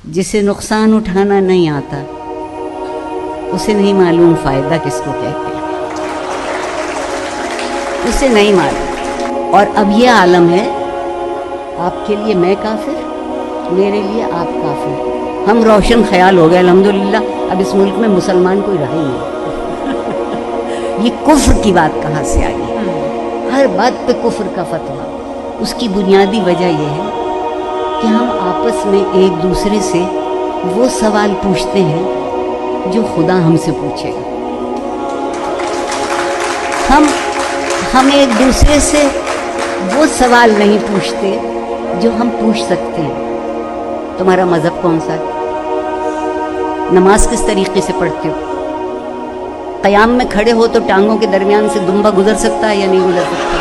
जिसे नुकसान उठाना नहीं आता उसे नहीं मालूम फायदा किसको कहते हैं, उसे नहीं मालूम। और अब ये आलम है, आपके लिए मैं काफिर, मेरे लिए आप काफिर। हम रोशन ख्याल हो गए अल्हम्दुलिल्लाह, अब इस मुल्क में मुसलमान कोई रहा ही नहीं। ये कुफ्र की बात कहाँ से आई है? हर बात पे कुफ्र का फतवा। उसकी बुनियादी वजह यह है कि हम आपस में एक दूसरे से वो सवाल पूछते हैं जो खुदा हमसे पूछेगा। हम एक दूसरे से वो सवाल नहीं पूछते जो हम पूछ सकते हैं। तुम्हारा मजहब कौन सा है? नमाज किस तरीके से पढ़ते हो? क़याम में खड़े हो तो टांगों के दरमियान से दुम्बा गुजर सकता है या नहीं गुजर सकता?